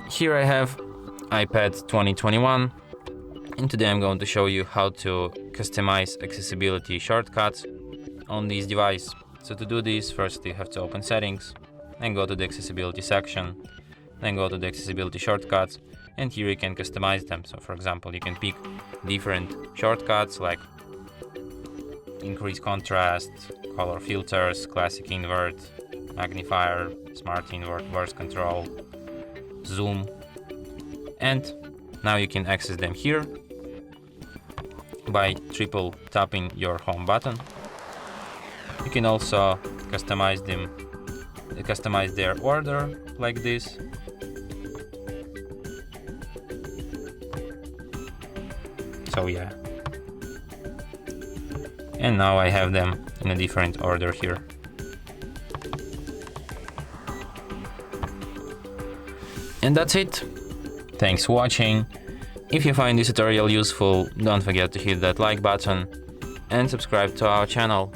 Here I have iPad 2021, and today I'm going to show you how to customize accessibility shortcuts on this device. So to do this, first you have to open Settings, then go to the Accessibility section, then go to the Accessibility shortcuts, and here you can customize them. So for example, you can pick different shortcuts like increase contrast, color filters, classic invert, magnifier, smart invert, verse control, zoom, and now you can access them here by triple tapping your home button. You can also customize their order like this. So yeah, and now I have them in a different order here. And that's it. Thanks for watching. If you find this tutorial useful, don't forget to hit that like button and subscribe to our channel.